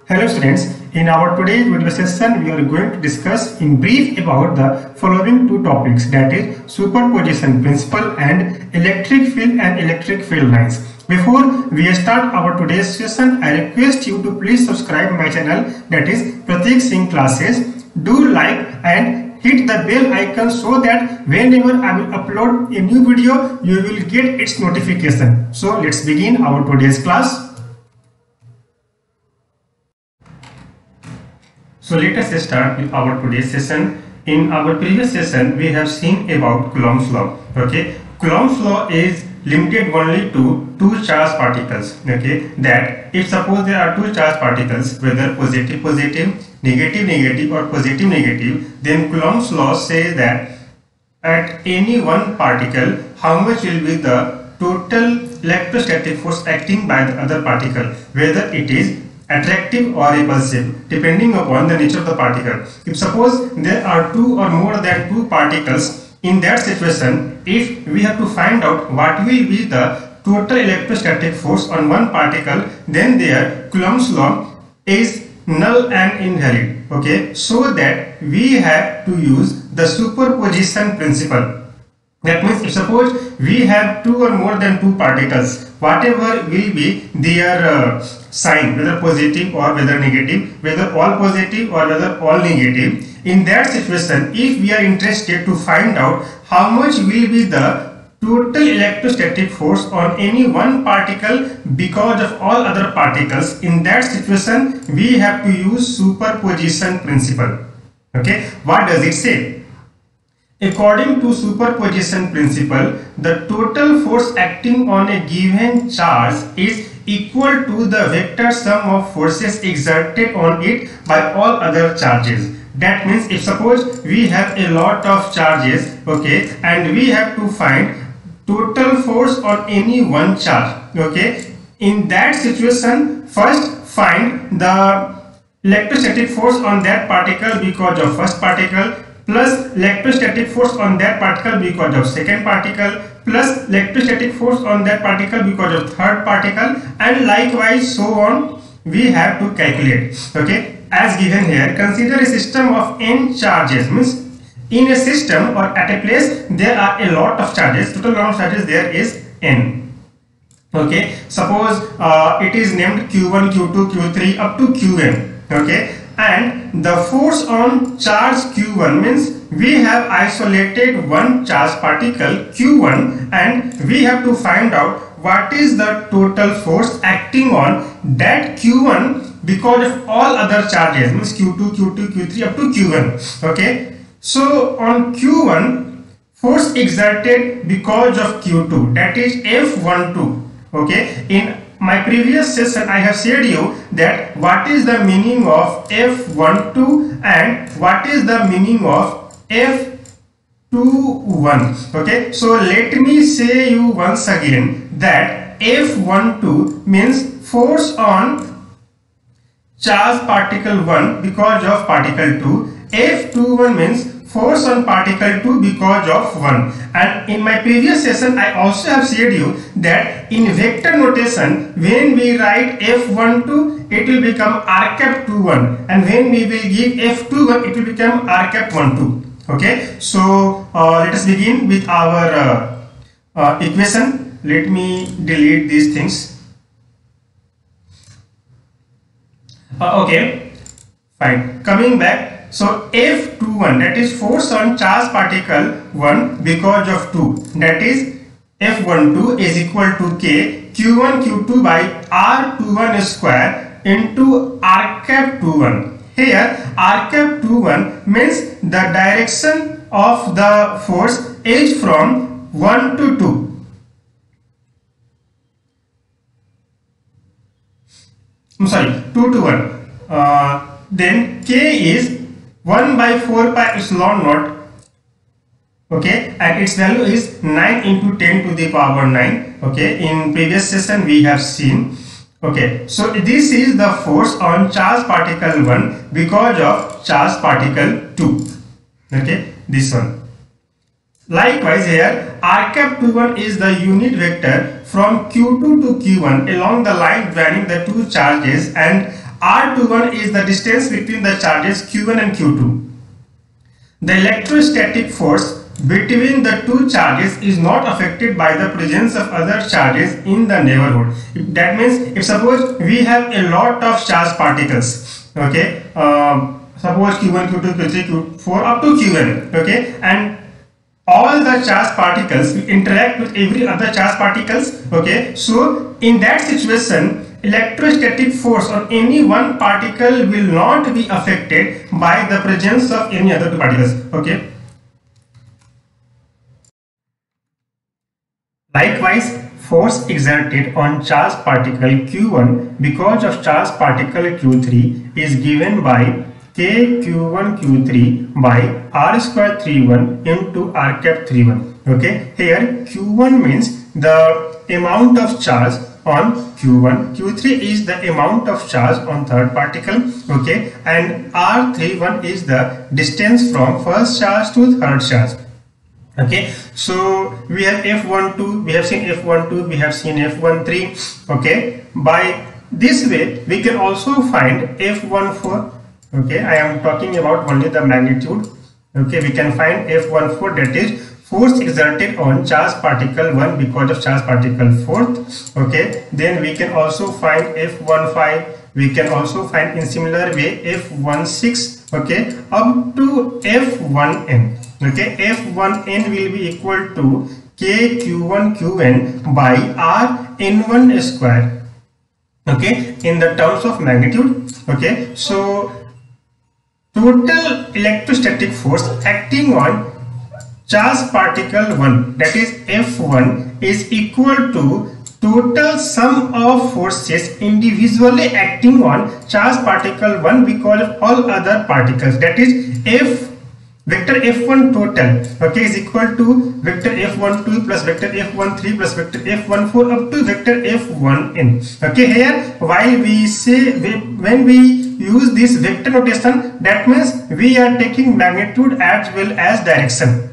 Hello students, in our today's video session we are going to discuss in brief about the following two topics, that is superposition principle and electric field lines. Before we start our today's session, I request you to please subscribe my channel, that is Pratik Singh Classes. Do like and hit the bell icon so that whenever I will upload a new video you will get its notification. So let's begin our today's class. So let us start with our today's session. In our previous session, we have seen about Coulomb's law. Okay, Coulomb's law is limited only to two charged particles. Okay, that if suppose there are two charged particles, whether positive positive, negative negative, or positive negative, then Coulomb's law says that at any one particle, how much will be the total electrostatic force acting by the other particle, whether it is attractive or repulsive, depending upon the nature of the particle. If suppose there are two or more than two particles, in that situation, if we have to find out what will be the total electrostatic force on one particle, then there Coulomb's law is null and invalid. Okay, so that we have to use the superposition principle. That means if suppose we have two or more than two particles, whatever will be their sign, whether positive or whether negative, whether all positive or whether all negative, in that situation, if we are interested to find out how much will be the total electrostatic force on any one particle because of all other particles, in that situation we have to use superposition principle. Okay, what does it say? According to superposition principle, the total force acting on a given charge is equal to the vector sum of forces exerted on it by all other charges. That means if suppose we have a lot of charges, okay, and we have to find total force on any one charge, okay, in that situation first find the electrostatic force on that particle because of first particle, plus electrostatic force on that particle because of second particle, plus electrostatic force on that particle because of third particle, and likewise so on we have to calculate. Okay, as given here, consider a system of n charges. Means in a system or at a place there are a lot of charges, total number of charges there is n. Okay, suppose it is named q1, q2, q3 up to qn. Okay, and the force on charge q1 means we have isolated one charge particle q1 and we have to find out what is the total force acting on that q1 because of all other charges, means q2, q2, q3 up to qn. Okay, so on q1 force exerted because of q2, that is F12. Okay, in my previous session I have said you that what is the meaning of F12 and what is the meaning of F21. Okay, so let me say you once again that F12 means force on charge particle 1 because of particle 2, F21 means force on particle 2 because of 1. And in my previous session I also have said you that in vector notation when we write F12 it will become r cap 21, and when we will give F21 it will become r cap 12. Okay, so let us begin with our equation. Let me delete these things. Okay, fine. Coming back. So F21, that is force on charge particle 1 because of 2, that is F12 is equal to K Q1 Q2 by R21 square into R cap 21. Here R cap 21 means the direction of the force is from 1 to 2. I'm sorry, 2 to 1. Then K is 1 by 4 pi epsilon naught. Okay, and its value is 9 into 10 to the power 9. Okay, in previous session we have seen. Okay, so this is the force on charge particle 1 because of charge particle 2. Okay, this one. Likewise here r cap 21 is the unit vector from q2 to q1 along the line joining the two charges, and R21 is the distance between the charges Q1 and Q2. The electrostatic force between the two charges is not affected by the presence of other charges in the neighborhood. That means if suppose we have a lot of charged particles, okay, suppose Q1, Q2, Q3, Q4 up to Qn, okay, and all the charged particles will interact with every other charged particles, okay. So in that situation, electrostatic force on any one particle will not be affected by the presence of any other two particles, okay. Likewise, force exerted on charged particle Q1 because of charged particle Q3 is given by K Q1 Q3 by R square 31 into R cap 31. Okay, here Q1 means the amount of charge on Q1, Q3 is the amount of charge on third particle, okay, and R31 is the distance from first charge to third charge. Okay, so we have F12, we have seen F12, we have seen F13. Okay, by this way we can also find F14. Okay, I am talking about only the magnitude. Okay, we can find F14, that is force exerted on charged particle 1 because of charged particle 4th. Okay, then we can also find F15, we can also find in similar way F16, okay, up to F1n. Okay, F1n will be equal to K Q1 Qn by R n1 square. Okay, in the terms of magnitude. Okay, so total electrostatic force acting on charged particle 1, that is F1, is equal to total sum of forces individually acting on charged particle 1 because of all other particles, that is F vector F1 total, okay, is equal to vector F12 plus vector F13 plus vector F14 up to vector F1n. Okay, here while we say, when we use this vector notation, that means we are taking magnitude as well as direction.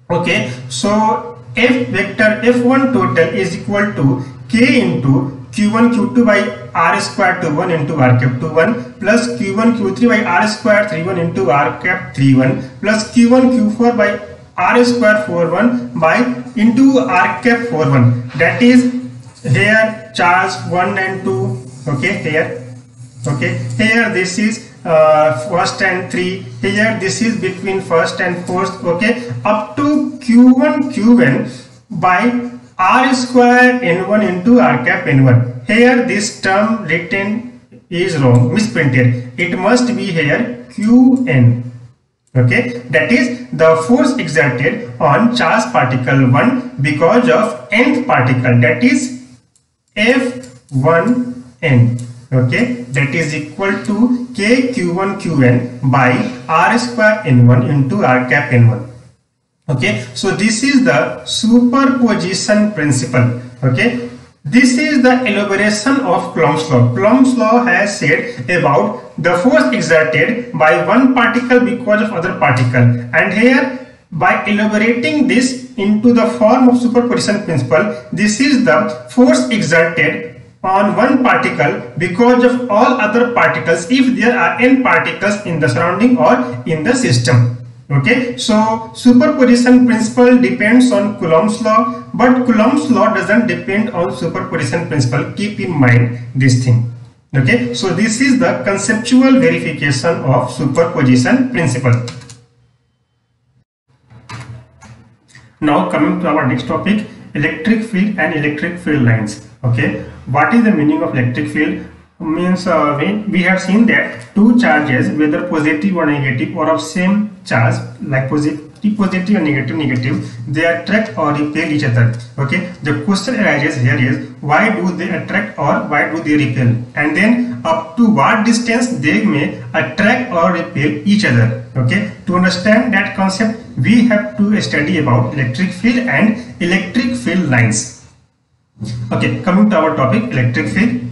Okay, so F vector F1 total is equal to K into Q1 Q2 by R square 21 into R cap 21 plus Q1 Q3 by R square 31 into R cap 31 plus Q1 Q4 by R square 41 by into R cap 41. That is here charge 1 and 2. Okay, here. Okay, here this is first and 3. Here this is between first and fourth. Okay, up to Q1 Qn by R square n1 into R cap n1. Here this term written is wrong, misprinted. It must be here Qn. Okay, that is the force exerted on charged particle 1 because of nth particle, that is F1n. Okay, that is equal to K Q1 Qn by R square n1 into R cap n1. Okay, so this is the superposition principle. Okay, this is the elaboration of Coulomb's law. Coulomb's law has said about the force exerted by one particle because of other particle, and here by elaborating this into the form of superposition principle, this is the force exerted on one particle because of all other particles if there are n particles in the surrounding or in the system. Okay, so superposition principle depends on Coulomb's law, but Coulomb's law doesn't depend on superposition principle. Keep in mind this thing. Okay, so this is the conceptual verification of superposition principle. Now coming to our next topic, electric field and electric field lines. Okay, what is the meaning of electric field? Means when we have seen that two charges, whether positive or negative or of same charge, like positive or negative, they attract or repel each other. Okay, the question arises here is, why do they attract or why do they repel, and then up to what distance they may attract or repel each other. Okay, to understand that concept we have to study about electric field and electric field lines. Okay, coming to our topic, electric field.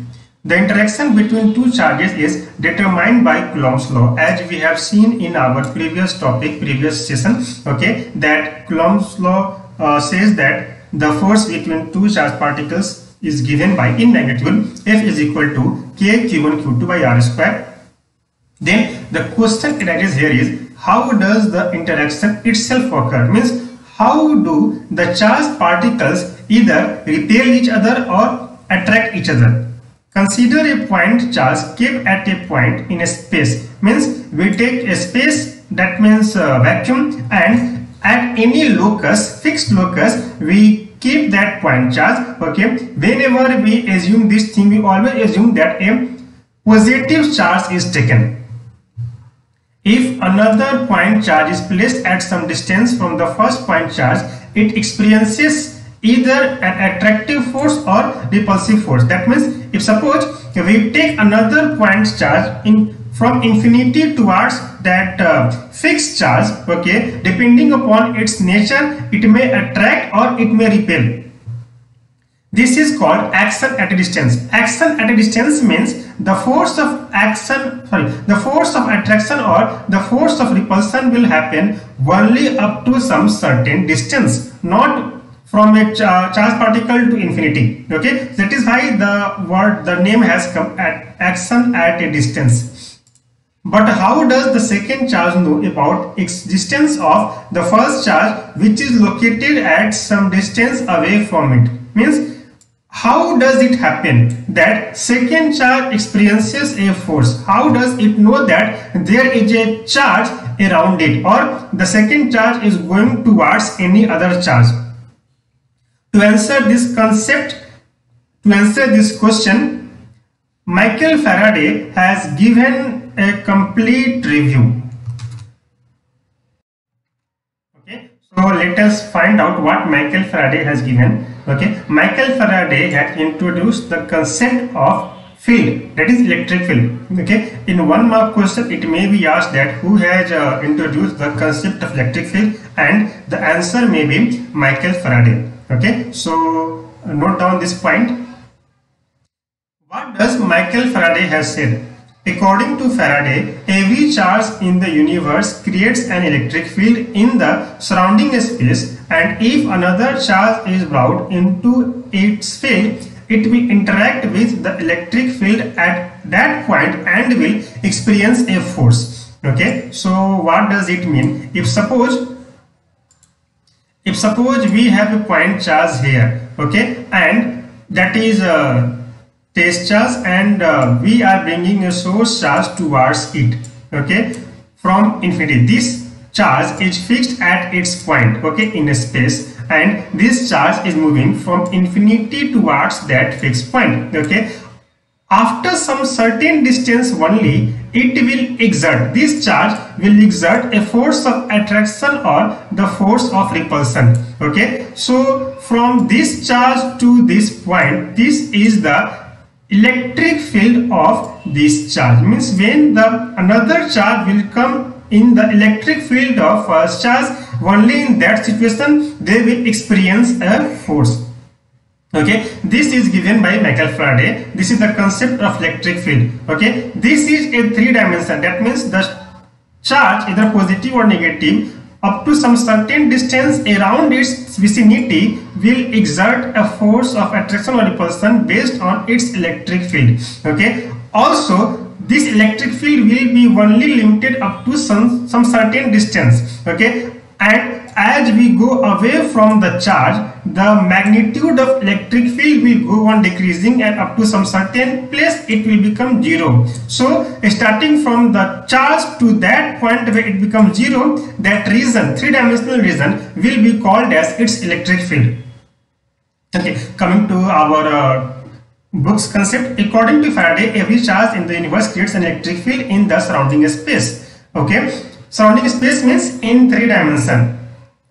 The interaction between two charges is determined by Coulomb's law, as we have seen in our previous topic, previous session. Okay, that Coulomb's law says that the force between two charged particles is given by, in magnitude, F is equal to K Q1 Q2 by R square. Then the question arises here is, how does the interaction itself occur? Means, how do the charged particles either repel each other or attract each other? Consider a point charge kept at a point in a space. Means, we take a space, that means vacuum, and at any locus, fixed locus, we keep that point charge. Okay, whenever we assume this thing, we always assume that a positive charge is taken. If another point charge is placed at some distance from the first point charge, it experiences either an attractive force or repulsive force. That means, if suppose we take another point charge from infinity towards that fixed charge, okay, depending upon its nature, it may attract or it may repel. This is called action at a distance. Action at a distance means the force of the force of attraction or the force of repulsion will happen only up to some certain distance, not from a charged particle to infinity. Okay, that is why the name has come at action at a distance. But how does the second charge know about existence of the first charge, which is located at some distance away from it? Means, how does it happen that second charge experiences a force? How does it know that there is a charge around it, or the second charge is going towards any other charge? To answer this question, Michael Faraday has given a complete review. Okay, so let us find out what Michael Faraday has given. Okay, Michael Faraday had introduced the concept of field, that is electric field. Okay, in 1 mark question it may be asked that who has introduced the concept of electric field, and the answer may be Michael Faraday. Okay, so note down this point. What does Michael Faraday has said? According to Faraday, every charge in the universe creates an electric field in the surrounding space, and if another charge is brought into its field, it will interact with the electric field at that point and will experience a force. Okay, so what does it mean? If suppose we have a point charge here, okay, and that is a test charge, and we are bringing a source charge towards it, okay, from infinity. This charge is fixed at its point, okay, in a space, and this charge is moving from infinity towards that fixed point. Okay, after some certain distance only, it will exert, this charge will exert a force of attraction or the force of repulsion. Okay, so from this charge to this point, this is the electric field of this charge. Means, when another charge will come in the electric field of first charge, only in that situation they will experience a force. Okay, this is given by Michael Faraday. This is the concept of electric field. Okay, this is a 3 dimension. That means the charge, either positive or negative, up to some certain distance around its vicinity will exert a force of attraction or repulsion based on its electric field. Okay, also this electric field will be only limited up to some certain distance. Okay, and as we go away from the charge, the magnitude of electric field will go on decreasing, and up to some certain place it will become 0. So starting from the charge to that point where it becomes 0, that region, 3-dimensional region, will be called as its electric field. Okay, coming to our book's concept. According to Faraday, every charge in the universe creates an electric field in the surrounding space. Okay, surrounding space means in 3 dimensions,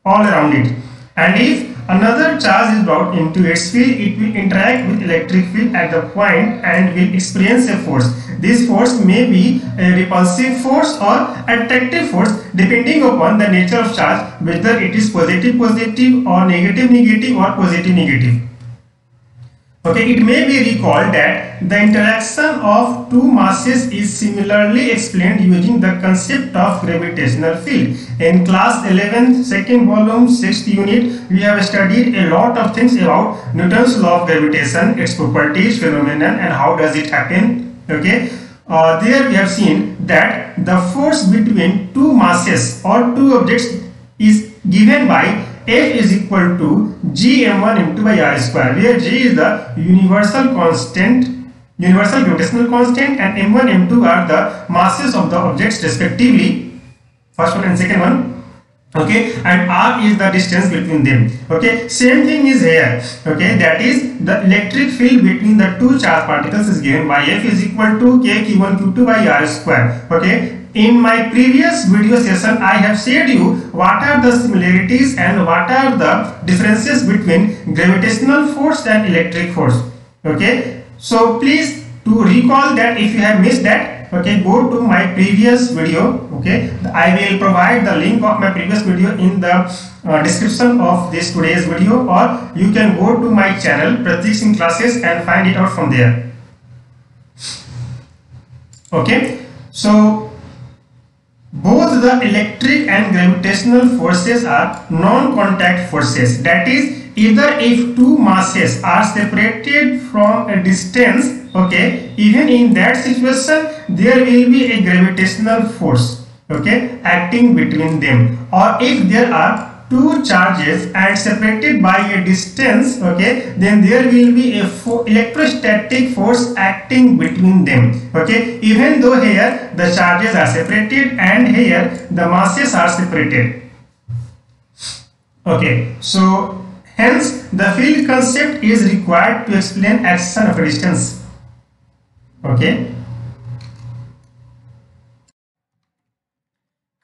all around it, and if another charge is brought into its field, it will interact with electric field at the point and will experience a force. This force may be a repulsive force or attractive force depending upon the nature of charge, whether it is positive positive or negative negative or positive negative. Okay, it may be recalled that the interaction of two masses is similarly explained using the concept of gravitational field. In class 11, second volume, 6th unit, we have studied a lot of things about Newton's law of gravitation, its properties, phenomenon, and how does it happen. Okay, there we have seen that the force between two masses or two objects is given by F is equal to gm1 into by r square, where g is the universal constant, universal gravitational constant, and m1 m2 are the masses of the objects respectively, first one and second one. Okay, and r is the distance between them. Okay, same thing is here. Okay, that is the electric field between the two charged particles is given by F is equal to k q1 q2 by r square. Okay, in my previous video session I have said you what are the similarities and what are the differences between gravitational force and electric force. Okay, so please to recall that if you have missed that, okay, go to my previous video. Okay, I will provide the link of my previous video in the description of this today's video, or you can go to my channel Pratik Singh Classes and find it out from there. Okay, so both the electric and gravitational forces are non-contact forces. That is, either if two masses are separated from a distance, okay, even in that situation there will be a gravitational force, okay, acting between them. Or if there are two charges and separated by a distance, okay, then there will be a electrostatic force acting between them. Okay, even though here the charges are separated and here the masses are separated. Okay, so hence the field concept is required to explain action of a distance. Okay,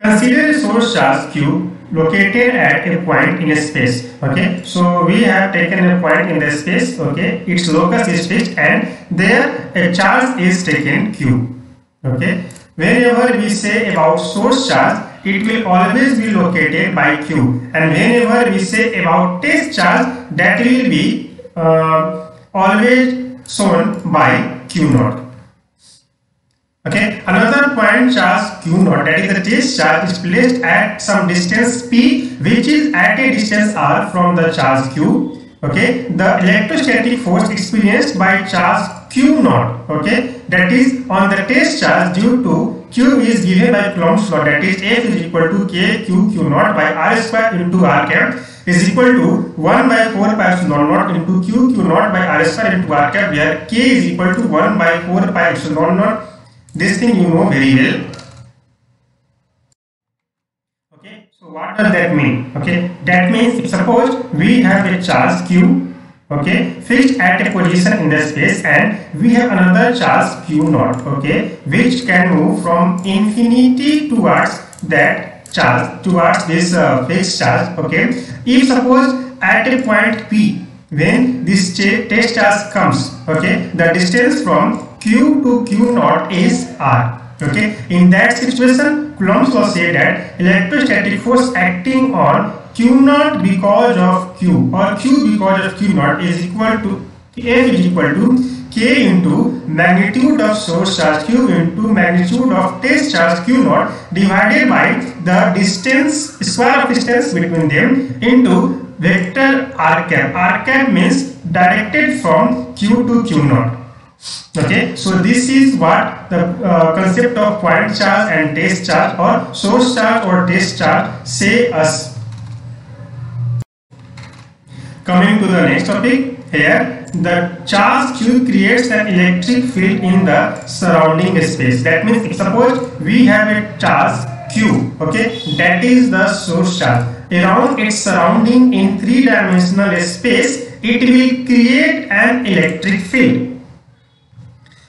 consider a source charge q located at a point in a space. Okay, so we have taken a point in the space. Okay, its locus is fixed and there a charge is taken q. Okay, whenever we say about source charge, it will always be located by q, and whenever we say about test charge, that will be always shown by q naught. Okay, another point charge q naught, that is the test charge, is placed at some distance p, which is at a distance r from the charge q. Okay, the electrostatic force experienced by charge q naught, okay, that is on the test charge due to q is given by Coulomb's law, that is F is equal to k q q naught by r square into r cap is equal to 1 by 4 pi epsilon naught into q q naught by r square into r cap, where k is equal to 1 by 4 pi epsilon naught. This thing you know very well. Okay, so what does that mean? Okay, that means suppose we have a charge q, okay, fixed at a position in the space, and we have another charge q naught, okay, which can move from infinity towards that charge, towards this fixed charge. Okay, if suppose at a point p, when this test charge comes, okay, the distance from q to q naught is r. Okay, in that situation Coulomb's law say that electrostatic force acting on q naught because of q, or q because of q naught, is equal to F is equal to k into magnitude of source charge q into magnitude of test charge q naught divided by the distance, square of distance between them, into vector r cap. R cap means directed from q to q naught. Okay, so this is what the concept of point charge and test charge, or source charge or test charge, say us. Coming to the next topic, here the charge q creates an electric field in the surrounding space. That means if suppose we have a charge q, okay, that is the source charge, around its surrounding in three-dimensional space, it will create an electric field.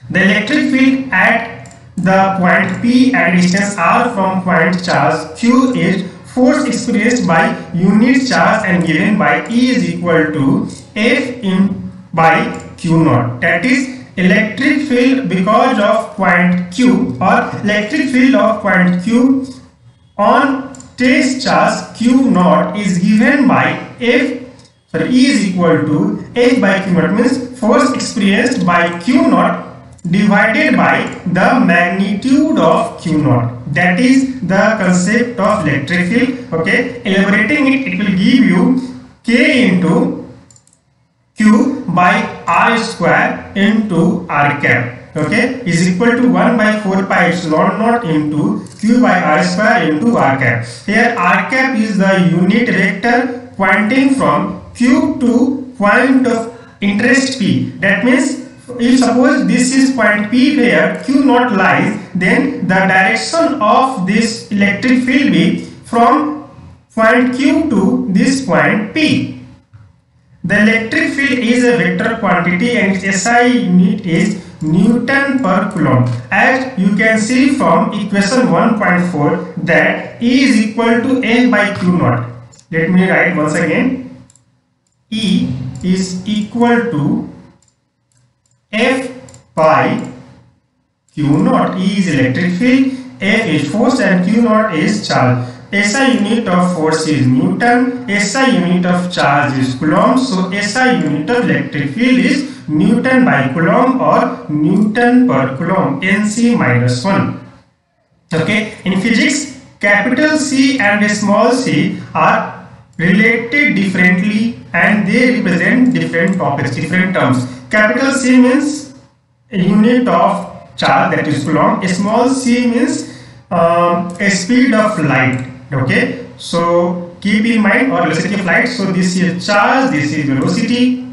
The electric field at the point P at distance r from point charge q is force experienced by unit charge and given by E is equal to F in by q naught. That is electric field because of point q, or electric field of point q on test charge q naught is given by E is equal to F by q naught, means force experienced by Q naught divided by the magnitude of Q naught. That is the concept of electric field. Okay, elaborating it, it will give you K into Q by R square into R cap. Okay, is equal to 1 by 4 pi epsilon naught into Q by R square into R cap. Here R cap is the unit vector pointing from Q to point of interest P. That means if suppose this is point P where Q naught lies, then the direction of this electric field be from point Q to this point P. The electric field is a vector quantity and its SI unit is Newton per Coulomb. As you can see from equation 1.4 that E is equal to F by Q naught. Let me write once again. E is equal to F by Q naught. E is electric field, F is force and Q naught is charge. SI unit of force is Newton, SI unit of charge is Coulomb. So SI unit of electric field is Newton by Coulomb or Newton per Coulomb, NC minus 1. Okay, in physics, capital C and small c are related differently and they represent different topics, different terms. Capital C means a unit of charge, that is Coulomb. Small c means a speed of light. Okay, so keep in mind, or velocity of light. So this is charge, this is velocity.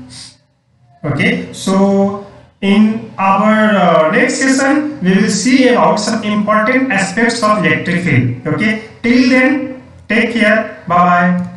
Okay, so in our next session we will see about some important aspects of electric field. Okay, till then take care, bye bye.